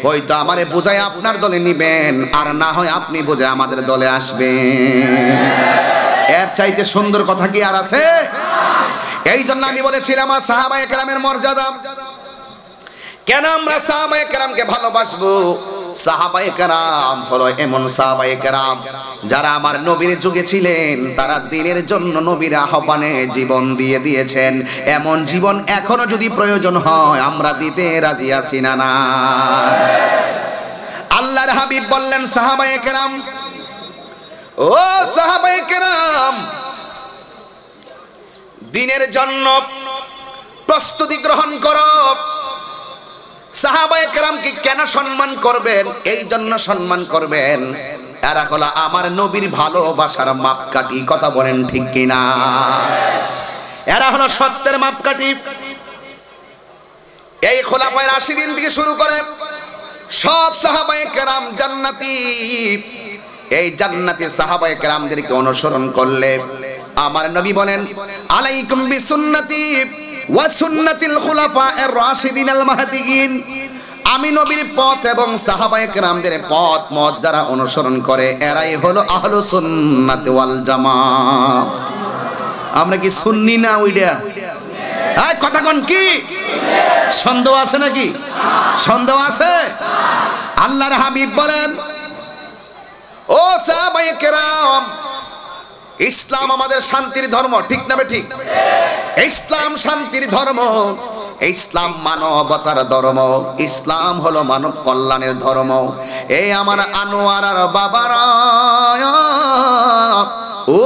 হয়তো আমারে বুঝায় আপনার দলে নিবেন, আর না হয় আপনি বুঝায় আমাদের দলে আসবেন। এর চাইতে সুন্দর কথা কি আর আছে? এই জন্য আমি বলেছিলাম সাহাবায়ে কেরামের মর্যাদা কেন আমরা সাহাবায়ে কেরামকে ভালোবাসবো। সাহাবায়ে কেরাম হলো এমন সাহাবায়ে কেরাম যারা আমার নবীর যুগে ছিলেন, তারা দ্বীনের জন্য নবীর আহ্বানে জীবন দিয়ে দিয়েছেন। এমন জীবন এখনো যদি প্রয়োজন হয় আমরা দিতে রাজি আছি না। না, আল্লাহর হাবিব বললেন সাহাবায়ে কেরাম, ও সাহাবায়ে কেরাম, দ্বীনের জন্য প্রস্তুতি গ্রহণ করো। সাহাবায়ে কেরামকে কেন সম্মান করবেন? এই জন্য সম্মান করবেন, এরা হলো আমার নবীর ভালোবাসার মাপকাঠি। কথা বলেন ঠিক কিনা? এরা হলো সত্যের মাপকাঠি। এই খোলাফায়ে রাশিদিন থেকে শুরু করে সব সাহাবায়ে কেরাম জান্নাতি। এই জান্নাতি সাহাবায়ে কেরামদেরকে অনুসরণ করলে আমার নবী বলেন, আলাইকুম বিসুন্নতি ওয়া সুন্নাতিল খুলাফায়ের রাশিদিনাল মাহদিয়িন। আমি নবীর পথ এবং সাহাবায়ে কেরামদের পথ মত যারা অনুসরণ করে এরাই হলো আহলুস সুন্নাত ওয়াল জামাত। আমরা কি সুন্নি না ওইটা? এই কথা কোন কি? সন্দেহ আছে নাকি? সন্দেহ আছে? আল্লাহর হাবিব বলেন, ও সাহাবায়ে কেরাম, ইসলাম আমাদের শান্তির ধর্ম। ঠিক না ঠিক? ইসলাম শান্তির ধর্ম, ইসলাম মানবতার ধর্ম, ইসলাম হলো মানব কল্যাণের ধর্ম। এই আমার আনোয়ার আর বাবারা, ও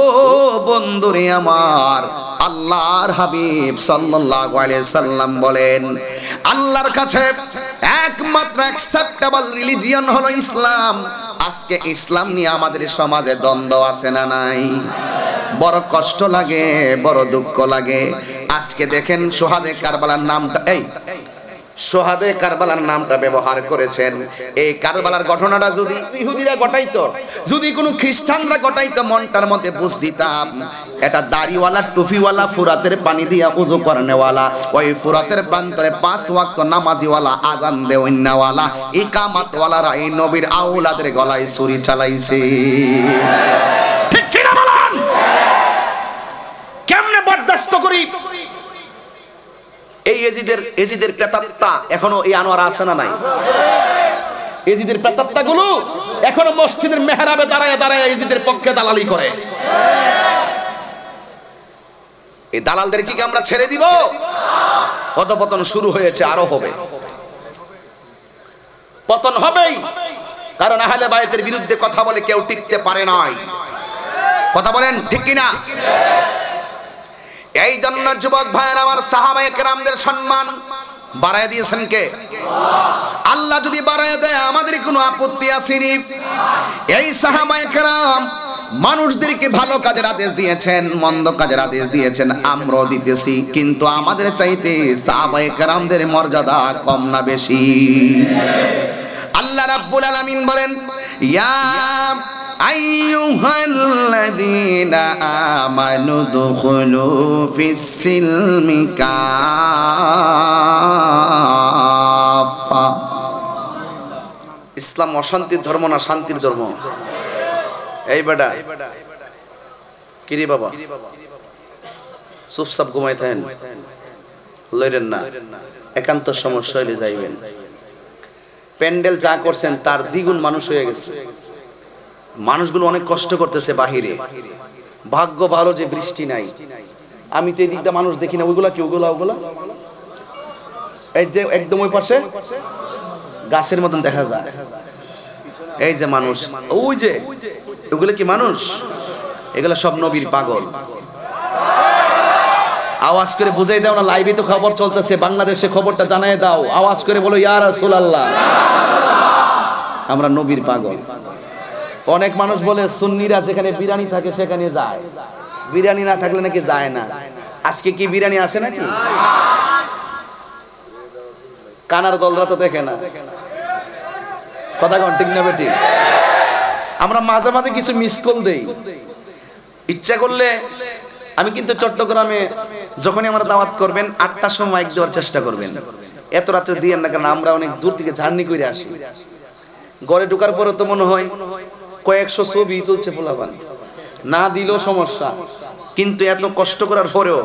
বন্ধুরে আমার, আল্লাহর হাবিব সাল্লাল্লাহু আলাইহি সাল্লাম বলেন, আল্লাহর কাছে একমাত্র অ্যাকসেপ্টেবল রিলিজিয়ন হলো ইসলাম। আজকে ইসলাম নিয়ে আমাদের সমাজে দ্বন্দ্ব আছে না নাই? বড় কষ্ট লাগে, বড় দুঃখ লাগে। আজকে দেখেন সোহাদে কারবালার নামটা, এই সোহাদে কারবালার নামটা ব্যবহার করেছেন। এই কারবালার ঘটনাটা যদি ইহুদিরা ঘটাইতো, যদি কোনো খ্রিস্টানরা ঘটাইতো, মনটার মধ্যে বুঝ দিতাম এটা দাড়িওয়ালা, টুপিওয়ালা, ফুরাতের পানি দিয়া উযু করনেওয়ালা, ওই ফুরাতের প্রান্তরে 5 ওয়াক্ত নামাজিওয়ালা, আজান দেওয়ালা, ইকামতওয়ালারা এই নবীর আওলাদের গলায় ছুরি চালাইছে। ঠিক কি না বলেন? কেমনে বরদাস্ত করি? এই এজিদের প্রেতাত্মা এখনো এই আনোয়ার আছে না নাই? এজিদের প্রেতাত্মা গুলো এখনো মসজিদের মেহরাবে দাঁড়ায় দাঁড়ায় এজিদের পক্ষে দালালি করে। এই দালালদের কি আমরা ছেড়ে দিব? অধঃপতন শুরু হয়েছে, আরো হবে, পতন হবেই। কারণ আহলে বায়তের বিরুদ্ধে কথা বলে কেউ টিকতে পারে নাই। কথা বলেন ঠিক কিনা? এই জন্য যুবক ভাইয়ের আমার, সাহাবায়ে কেরামদের সম্মান বাড়ায় দিয়েছেন কে? আল্লাহ যদি বাড়ায় দেয় আমাদের কোনো আপত্তি আসেনি। এই সাহাবায়ে কেরাম মানুষদেরকে ভালো কাজের আদেশ দিয়েছেন, মন্দ কাজের আদেশ দিয়েছেন, আমরাও দিতেছি। কিন্তু আমাদের চাইতে সাহাবায়ে কেরামদের মর্যাদা কম না বেশি? আল্লাহ রাব্বুল আলামিন বলেন, ইয়া আইয়ুহাল্লাযীনা আমানু দুখুলু ফিস-সিলমি কাফা। ইসলাম অশান্তির ধর্ম না শান্তির ধর্ম? এই বেটা কিরে বাবা, চুপচাপ ঘুমাই থাকেন, লইরেন না, একান্ত সমস্যা হইলে যাইবেন। প্যান্ডেল যা করছেন তার দ্বিগুণ মানুষ হয়ে গেছে। মানুষগুলো অনেক কষ্ট করতেছে বাহিরে। ভাগ্য ভালো যে বৃষ্টি নাই। আমি তো এই দিকটা মানুষ দেখি না। ওইগুলা কি? ওগুলা এই যে একদম ওই পাশে গাছের মতন দেখা যায়। এই যে মানুষ, ওই যে ওগুলো কি মানুষ? এগুলা সব নবীর পাগল। আওয়াজ করে বুঝাই দাও না, লাইভে তো খবর চলতেছে, বাংলাদেশে খবরটা জানাই দাও। আওয়াজ করে বলো ইয়া রাসূলুল্লাহ, আমরা নবীর পাগল। অনেক মানুষ বলে সুন্নিরা যেখানে বিরিয়ানি থাকে সেখানে যায়, বিরিয়ানি না থাকলে নাকি যায় না। আজকে কি বিরিয়ানি আছে নাকি? কানার দলরা তো দেখে না। কথা কোন ঠিক না বেটি? আমরা মাঝে মাঝে কিছু মিস কল দেই। ইচ্ছা করলে আমি কিন্তু চট্টগ্রামে যখনই আমরা দাওয়াত করবেন ৮টার সময় মাইক দেওয়ার চেষ্টা করবেন। এত রাতে দিয়েন না, কারণ আমরা অনেক দূর থেকে জার্নি করে আসি। ঘরে ঢোকার পরে তো মনে হয় কয়েকশো ছবি তুলছে পোলাপান, না দিলেও সমস্যা। কিন্তু এত কষ্ট করার পরেও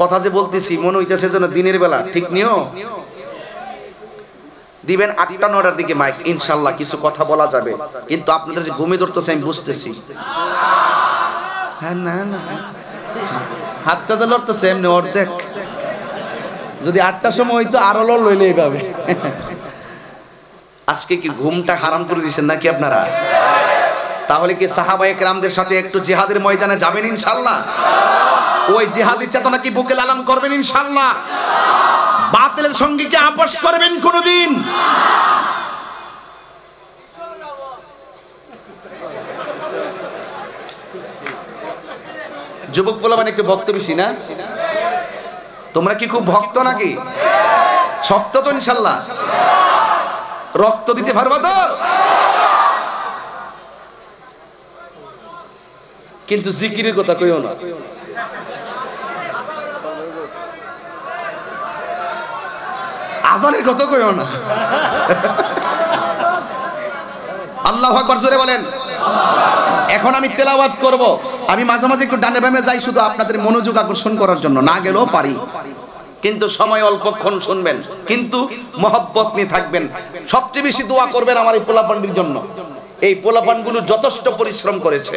কথা যে বলতেছি মনে হইতেছে যেন দিনের বেলা। ঠিক নিও দিবেন ৮টা ৯টার দিকে মাইক, ইনশাল্লাহ কিছু কথা বলা যাবে। কিন্তু আপনাদের যে ঘুমে ধরতেছে আমি বুঝতেছি। হ্যাঁ না না, হাতটা যে লড়তেছে এমনি অর্ধেক। যদি ৮টার সময় হইতো আরো লইলে এইভাবে। আজকে কি ঘুমটা হারাম করে দিয়েছেন নাকি আপনারা? তাহলে কি সাহাবায়ে কেরামদের সাথে একটু জিহাদের ময়দানে যাবেন ইনশাআল্লাহ? ওই জিহাদি চেতনা কি বুকে লালন করবেন ইনশাআল্লাহ? বাতিলের সঙ্গে কি আপোষ করবেন কোনদিন? যুবক পোলাপান একটু ভক্ত বেশি না? তোমরা কি খুব ভক্ত নাকি? শক্ত তো ইনশাআল্লাহ? রক্ত দিতে পারবো তো? কিন্তু জিকিরের কথা কইও না। আজানের কথা কইও না। আল্লাহু আকবার জোরে বলেন। এখন আমি তেলাওয়াত করব। আমি মাঝে মাঝে একটু ডানে বামে যাই শুধু আপনাদের মনোযোগ আকর্ষণ করার জন্য, না গেলেও পারি। কিন্তু সময় অল্পক্ষণ শুনবেন, কিন্তু মহব্বত নিয়ে থাকবেন। সবচেয়ে বেশি দোয়া করবেন আমার এই পোলাপানদের জন্য। এই পোলাপানগুলো যথেষ্ট পরিশ্রম করেছে।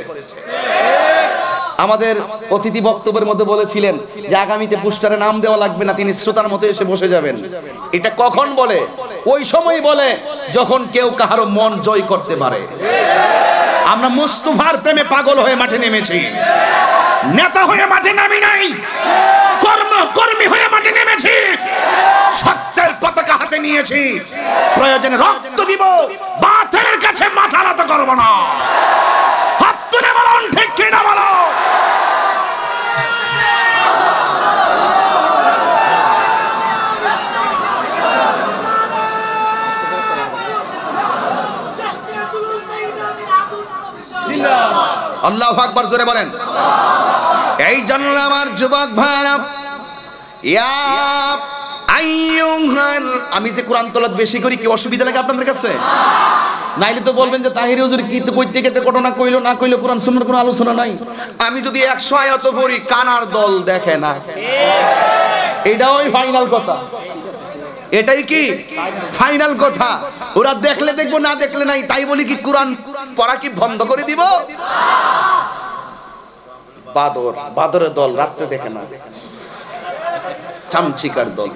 আমাদের অতিথি বক্তব্যের মধ্যে বলেছিলেন যে আগামীতে পোস্টারে নাম দেওয়া লাগবে না, তিনি শ্রোতার মতো এসে বসে যাবেন। এটা কখন বলে? ওই সময় বলে যখন কেউ কাহারো মন জয় করতে পারে। আমরা মুস্তাফার প্রেমে পাগল হয়ে মাঠে নেমেছি, নেতা হয়ে মাঠে নামি নাই, কর্মী হয়ে মাঠে নেমেছি, সত্যের পতাকা হাতে নিয়েছি। প্রয়োজনে রক্ত দিব, বাতিলের কাছে মাথা নত করব না। হাত তুলে বলুন ঠিক কি না বলো? আল্লাহু আকবার জোরে বলেন। এই জন্য আমার যুবক ভাইরা, ইয়া আইয়ুহাল, আমি যে কোরআন তেলাওয়াত বেশি করি কি অসুবিধা লাগে আপনাদের কাছে? নাইলে তো বলবেন যে তাহির হুজুর কি তো কই থেকে একটা ঘটনা কইলো, না কইলো কোরআন সুন্নাহর কোনো আলোচনা নাই। আমি যদি 100 আয়াত পড়ি কানার দল দেখে না, এটাও ফাইনাল কথা। এটাই কি ফাইনাল কথা? ওরা দেখলে দেখবো, না দেখলে নাই। তাই বলি কি কোরআন পড়া কি বন্ধ করে দিব? বাদরের দল রাত্রে দেখে না, চামচিকার দল।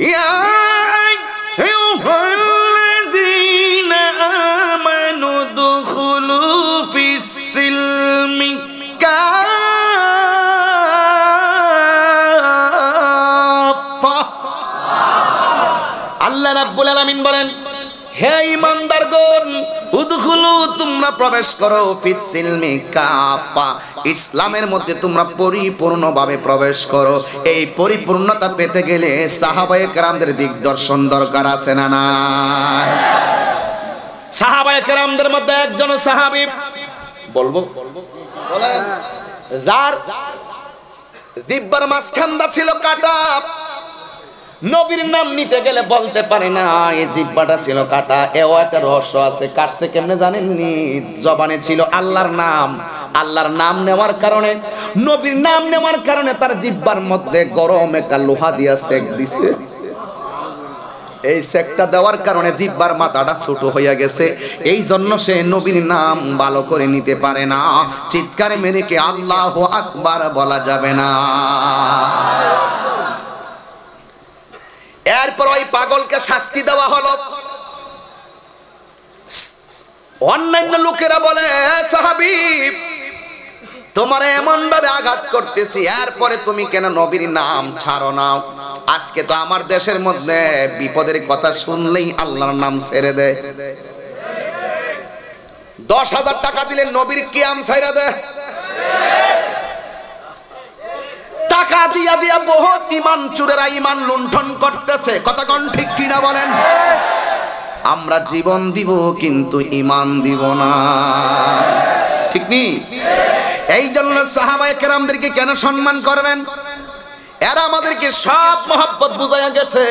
ইয়া আইয়ুহাল্লাযীনা আমানু দুখুলু ফিস-সিলমি কাফা। আল্লাহ রাব্বুল আলামিন বলেন, হে ঈমানদারগণ, উদখুলু, তোমরা প্রবেশ করো, ফিস-সিলমি কাফা, ইসলামের মধ্যে তোমরা পরিপূর্ণভাবে প্রবেশ করো। এই পরিপূর্ণতা পেতে গেলে সাহাবায়ে কেরামদের দিকদর্শন দরকার আছে না নাই? সাহাবায়ে কেরামদের মধ্যে একজন সাহাবী, বলবো বলেন, যার দিব্বার মাঝখানটা ছিল কাটা, নবীর নাম নিতে গেলে বলতে পারে না এই জিহ্বাটা ছিল কাটা। এও একটা রহস্য আছে, কাটছে কেমনে জানেননি? জবানে ছিল আল্লাহর নাম, আল্লাহর নাম নেওয়ার কারণে, নবীর নাম নেওয়ার কারণে তার জিহ্বার মধ্যে গরম একটা লোহা দিয়া সেক দিছে। এই সেকটা দেওয়ার কারণে জিহ্বার মাথাটা ছোট হইয়া গেছে, এই জন্য সে নবীর নাম ভালো করে নিতে পারে না। চিৎকার মেরে কে আল্লাহু আকবার বলা যাবে না। এরপর ওই পাগলকে শাস্তি দেওয়া হলো। অন্যান্য লোকেরা বলে, সাহাবী তোমারে এমন ভাবে আঘাত করতেছি, এরপরে তুমি কেন নবীর নাম ছাড়ো না? আজকে তো আমার দেশের মধ্যে বিপদের কথা শুনলেই আল্লাহর নাম ছেড়ে দেয়। 10,000 টাকা দিলে নবীর কিয়াম ছেড়ে দেয়। টাকা দিয়া দিয়া বহুত ইমান চুরেরা ইমান লুণ্ঠন করতেছে। কথা কোন ঠিক কিনা বলেন? আমরা জীবন দিব কিন্তু ইমান দিব না, ঠিক নি? এই জন্য সাহাবায়ে কেরামদেরকে কেন সম্মান করবেন? এরা আমাদেরকে সব মহব্বত বুঝাইয়া গেছে।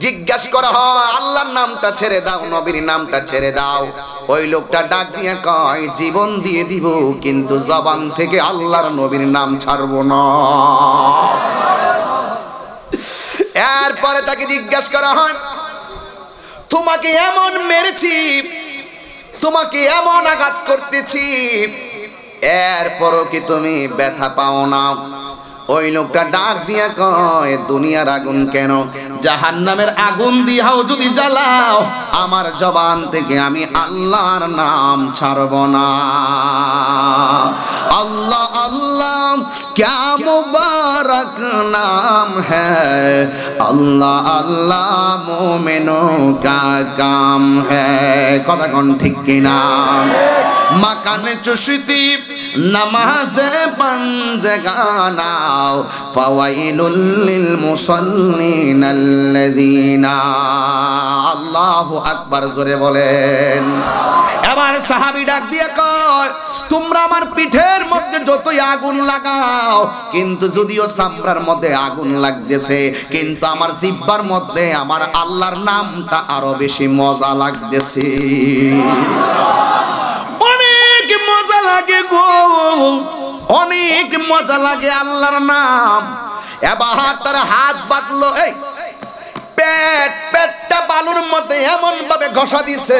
জিজ্ঞাসা করা হয় আল্লাহর নামটা ছেড়ে দাও, নবীর নামটা ছেড়ে দাও। ওই লোকটা ডাক দিয়ে কয় জীবন দিয়ে দিব কিন্তু জবান থেকে আল্লাহর নবীর নাম ছাড়বো না। এরপরে তাকে জিজ্ঞাসা করা হয় তোমাকে এমন মেরেছি, তোমাকে এমন আঘাত করতেছি, এরপরও কি তুমি ব্যথা পাও না? ওই লোকটা ডাক দিয়া কয় দুনিয়ার আগুন কেন, জাহান্নামের আগুন দিয়াও যদি জ্বালাও আমার জবান থেকে আমি আল্লাহর নাম ছাড়ব না। আল্লাহ আল্লাহ क्या मुबारक नाम है, अल्लाह अल्लाह मोमिनों का काम है। কথা কোন ঠিক কিনা? মাকানে চুশিতি নামাজে পাঞ্জগানা ফাওয়াইলুল লিল মুসাল্লিন আল্লাযিনা, আল্লাহু আকবার জোরে বলেন। এবার সাহাবী ডাক দিয়ে কয় তোমরা আমার পিঠের মধ্যে যতই আগুন লাগাও, কিন্তু যদিও চামড়ার মধ্যে আগুন লাগতেছে, কিন্তু আমার জিহ্বার মধ্যে আমার আল্লাহর নামটা আরো বেশি মজা লাগতেছে। অনেক মজা লাগে গো, অনেক মজা লাগে আল্লাহর নাম। এবার তার হাত বাঁধলো, এই পেটটা বালুর মধ্যে এমন ভাবে ঘষা দিছে,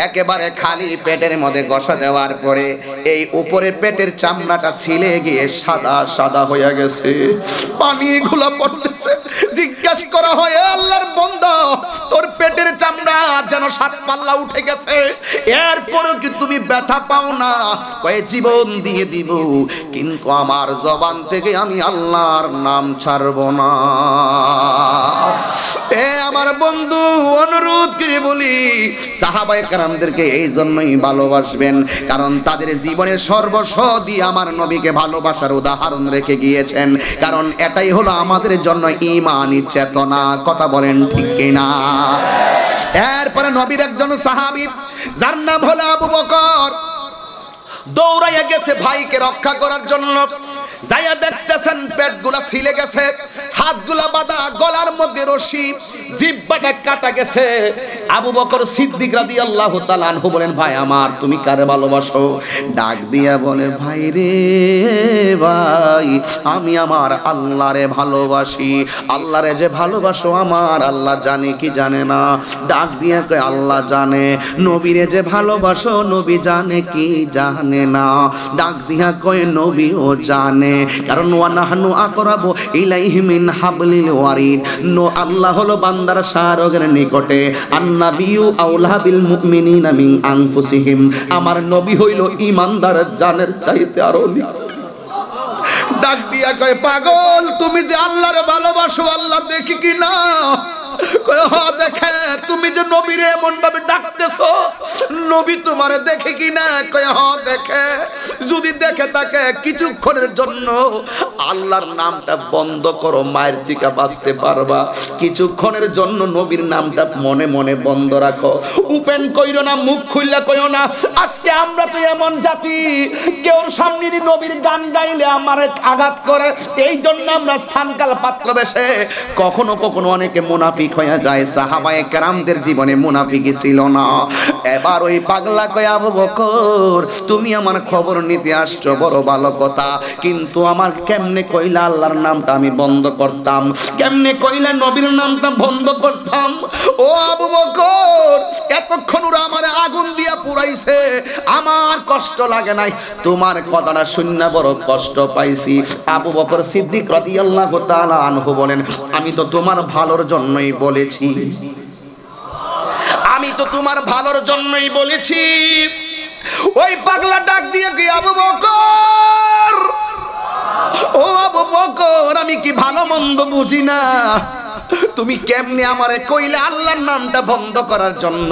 একেবারে খালি পেটের মধ্যে ঘষা দেওয়ার পরে এই উপরের পেটের চামড়াটা ছিলে গিয়ে সাদা সাদা হয়ে গেছে, পানিগুলো পড়তেছে। জিজ্ঞাসা করা হয় আল্লাহর বান্দা তোর পেটের চামড়া যেন 7 পাল্লা উঠে গেছে, এরপরও কি তুমি ব্যথা পাও না? কয়ে জীবন দিয়ে দিব কিন্তু আমার জবান থেকে আমি আল্লাহর নাম ছাড়ব না। এ আমার বন্ধু অনুরোধ করে বলি সাহাবায়ে কেরামদেরকে এই জন্যই ভালোবাসবেন কারণ তাদের জীবনের সর্বস্ব দিয়ে আমার নবীকে ভালোবাসার উদাহরণ রেখে গিয়েছেন, কারণ এটাই হলো আমাদের জন্য ঈমানি চেতনা। কথা বলেন ঠিক কিনা? এরপরে নবীর একজন সাহাবী যার নাম হলো আবু বকর দৌড়াইয়া গেছে ভাইকে রক্ষা করার জন্য। যাইয়া দেখতেছেন পেটগুলা ছিলে গেছে, হাতগুলা বাঁধা, গলার মধ্যে রশি, জিহ্বাটা কাটা গেছে। আবু বকর সিদ্দিক রাদিয়াল্লাহু তাআলা আনহু বলেন ভাই আমার তুমি কারে ভালোবাসো? ডাক দিয়া বলে ভাই রে ভাই আমি আমার আল্লাহরে ভালোবাসি। আল্লাহরে যে ভালোবাসো আমার আল্লাহ জানে কি জানে না? ডাক দিয়া কয় আল্লাহ জানে। নবীরে যে ভালোবাসো নবী জানে কি জানে না? ডাক দিয়া কয় নবীও জানে, কারণ ওয়ানাহনু আকরাবু ইলাইহি মিন হাবলিল ওয়ারিদ। আল্লাহ হলো বান্দার শাহরগের নিকটে, আন্নাবিয়ু আউলা বিল মুমিনিনা মিন আনফুসিহিম। আমার নবী হইল ঈমানদারের জানের চাইতে আরো নিকট। ডাক দিয়া কয় পাগল তুমি যে আল্লাহরে ভালোবাসো আল্লাহ দেখি কি না? কয় হ দেখে, তুমি যে নবীরে এমন ভাবে ডাকতেছো, নবী তোমারে দেখে কিনা? কয় হ দেখে। যদি দেখে তাকে কিছুক্ষণের জন্য আল্লাহর নামটা বন্ধ করো, মায়ের দিকে বাঁচতে পারবা। কিছুক্ষণের জন্য নবীর নামটা মনে মনে বন্ধ রাখো, উপেন কইরো না, মুখ খুললা কইও না। আজকে আমরা তো এমন জাতি, কেউ সামনে নবীর গান গাইলে আমার আঘাত করে, এই জন্য আমরা স্থানকাল পাত্র বেশে কখনো কখনো অনেকে মুনাফিক হয়ে যায়। সাহাবায়ে কেরামদের জীবনে মুনাফিকই ছিল না। এবার ওই পাগলা কয়, আবু বকর তুমি আমার খবর নিতে আসছো, বড় ভালো কথা, কিন্তু আমার কেমনে কইলা আল্লাহর নামটা আমি বন্ধ করতাম, কেমনে কইলা নবীর নামটা বন্ধ করতাম? ও আবু বকর, এতক্ষণ ওরা আমার আগুন দিয়া পুরাইছে, আমার কষ্ট লাগে নাই, তোমার কথাটা শুননা বড় কষ্ট পাইছি। আবু বকর সিদ্দিক রাদিয়াল্লাহু তাআলা আনহু বলেন, আমি তো তোমার ভালোর জন্যই বলেছি, আমি তো তোমার ভালোর জন্যই বলেছি। ওই পাগলা ডাক দিয়ে কি, আবু বকর, ও আবু বকর, আমি কি ভালো মন্দ বুঝি না, তুমি কেমনে আমারে কইলে আল্লাহর নামটা বন্ধ করার জন্য?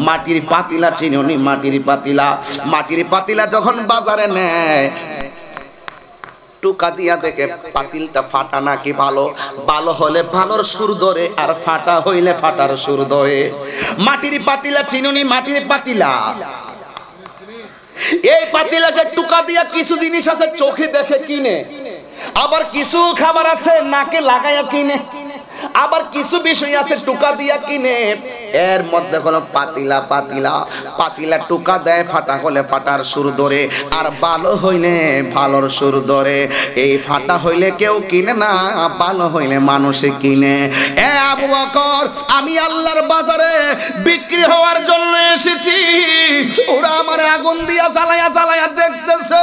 মাটির পাতিলা চিনি, মাটির পাতিলা, মাটির পাতিলা যখন বাজারে নেয়, টুকা দিয়া দেখে পাতিলটা ফাটা নাকি ভালো, ভালো হলে ভালোর সুর ধরে, আর ফাটা হইলে ফাটার সুর ধরে। মাটির পাতিলা চিনুনি, মাটির পাতিলা, এই পাতিলাটা টুকা দিয়া কিছু জিনিস আছে চোখে দেখে কিনে, আবার কিছু খাবার আছে নাকে লাগায়া কিনে, আবার কিছু বিষয় আছে টুকা দিয়া কিনে। এর মধ্যে হলো পাতিলা, পাতিলা, পাতিলা টুকা দেয়, ফাটা হলে ফাটার সুর ধরে, আর ভালো হইলে ভালোর সুর ধরে। এই ফাটা হইলে কেউ কিনে না, ভালো হইলে মানুষে কিনে। এ আবু বকর, আমি আল্লাহর বাজারে বিক্রি হওয়ার জন্য এসেছি, ওরা আমার আগুন দিয়া জ্বালায়া জ্বালায়া দেখতেছে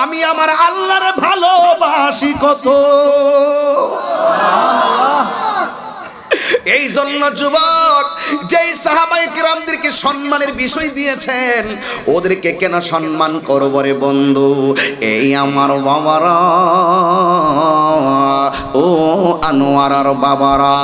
আমি আমার আল্লাহর ভালোবাসি কত। এই জন্য যুবক, যেই সাহাবায়ে কেরামদেরকে সম্মানের বিষয় দিয়েছেন, ওদেরকে কেন সম্মান করব রে বন্ধু? এই আমার বাবারা, ও আনোয়ারার বাবারা,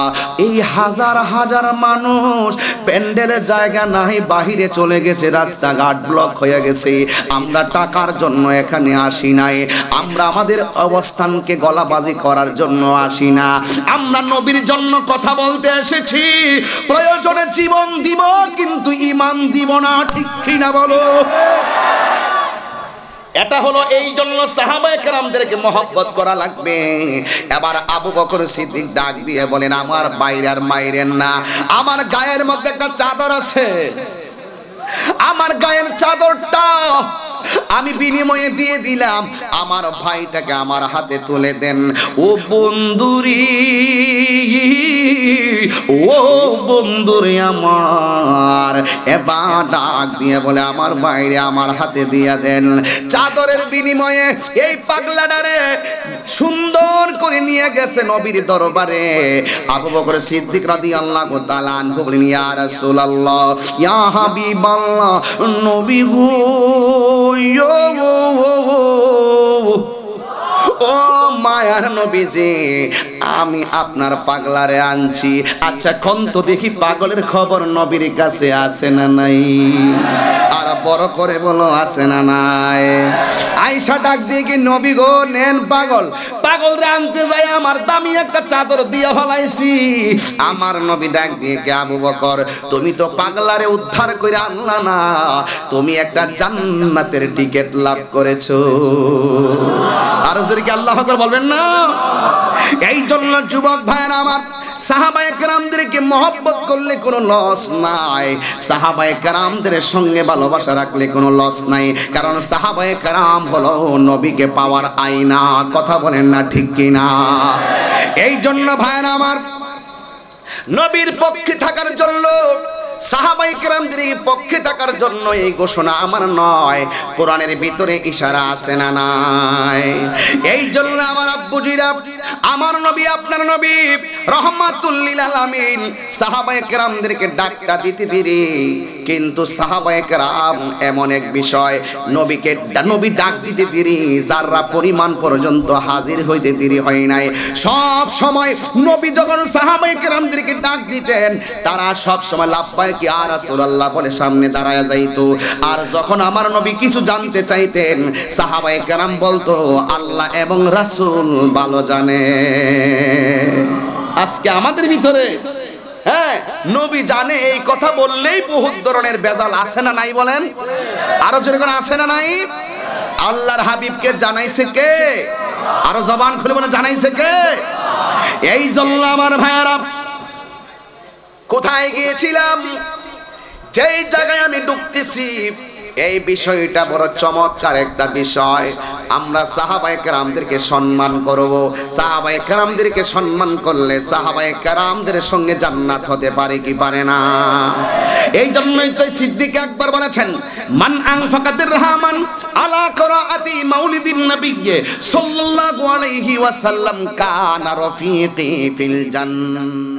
এই হাজার হাজার মানুষ, প্যান্ডেলের জায়গা নাই, বাহিরে চলে গেছে, রাস্তাঘাট ব্লক হয়ে গেছে। আমরা টাকার জন্য এখানে আসি নাই, আমরা আমাদের অবস্থানকে গলাবাজি করার জন্য আসি না, আমরা নবীর জন্য কথা বলতে এসেছি। প্রয়োজনে জীবন দিব, কিন্তু ঈমান দিব না, ঠিক কিনা বলো? এটা হলো, এই জন্য সাহাবায়ে কেরামদেরকে মহব্বত করা লাগবে। এবার আবু বকর সিদ্দিক ডাক দিয়ে বলেন, আমার বাইরে আর মাইরেন না, আমার গায়ের মধ্যে একটা চাদর আছে, আমার গায়ের চাদরটা আমি বিনিময়ে দিয়ে দিলাম, আমার ভাইটাকে আমার হাতে তুলে দেন। ও বন্ধুরি, ও বন্ধুরে আমার, এবার ডাক দিয়ে বলে, আমার বাইরে আমার হাতে দিয়ে দেন। চাদরের বিনিময়ে এই পাগলাটারে সুন্দর করে নিয়ে গেছে নবীর দরবারে। আবু বকর সিদ্দিক রাদিয়াল্লাহু তাআলা আনহু বলেন, ইয়া রাসূলুল্লাহ, ইয়া হাবিবাল্লাহ, নবী গো, ও মায়ার নবীজি, আমি আপনার পাগলারে আনছি। আচ্ছা কোন তো দেখি পাগলের খবর নবীর কাছে আছে না নাই? আর বড় করে বলো, আছে না নাই? আয়েশা ডাক দিয়ে কি, নবী গো নেন পাগল। পাগলরে আনতে যাই আমার দামি একটা চাদর দিয়ে ফলাইছি। আমার নবী ডাক দিয়ে কি, আবু বকর, তুমি তো পাগলারে উদ্ধার করে আনলা না, তুমি একটা জান্নাতের টিকিট লাভ করেছো। আর জোরে আল্লাহু আকবার বলবেন না? এই জন্য যুবক ভাইরা আমার, সাহাবায়ে কেরামদেরকে মহব্বত করলে কোনো লস নাই, সাহাবায়ে কেরামদের সঙ্গে ভালোবাসা রাখলে কোনো লস নাই, কারণ সাহাবায়ে কেরাম হলো নবীকে পাওয়ার আয়না। কথা বলেন না ঠিক কিনা? এই জন্য ভাইরা আমার, নবীর পক্ষে থাকার জন্য, সাহাবায়ে কেরামদের পক্ষে থাকার জন্য এই ঘোষণা আমার নয়, কোরআনের ভিতরে ইশারা আছে না নাই? এই জন্য আমার আব্বুজিরা, আমার নবী, আপনার নবী রহমাতুল লিল আলামিন সাহাবায়ে কেরামদেরকে ডাকটা দিতে দিরে কিন্তু সাহাবায়ে কেরাম এমন এক বিষয়, নবী ডাক দিতে দেরি, যারা পরিমাণ পর্যন্ত হাজির হইতে দেরি হয় নাই। সব সময় নবী যখন সাহাবায়ে কেরামদেরকে ডাক দিতেন, তারা সব সময় লাব্বাইক ইয়া রাসূলুল্লাহ বলে সামনে দাঁড়ায় যাইতো। আর যখন আমার নবী কিছু জানতে চাইতেন, সাহাবায়ে কেরাম বলতো আল্লাহ এবং রাসূল ভালো জানে। আজকে আমাদের ভিতরে হ্যাঁ নবী জানে এই কথা বললেই বহুত ধরনের বেজাল আছে না নাই বলেন? আরো জোরে করে আছে না নাই? আল্লাহর হাবিবকে জানাইছে কে? আরো জবান খুলে বলে জানাইছে কে? এই জন্য আমার ভাইয়ারা, কোথায় গিয়েছিলাম, যেই জায়গায় আমি ঢুকতেছি, এই বিষয়টা বড় চমৎকার একটা বিষয়। আমরা সাহাবায়ে কেরামদেরকে সম্মান করব। সাহাবায়ে কেরামদেরকে সম্মান করলে সাহাবায়ে কেরামদের সঙ্গে জান্নাত হতে পারে কি পারে না? এই জন্যই তো সিদ্দিক আকবর বলেছেন, মান আনফাকা দিরহামান আলা কিরাআতি মাউলিদিন নবী সাল্লাল্লাহু আলাইহি ওয়াসাল্লাম কানা রাফিকি ফিল জান্নাহ।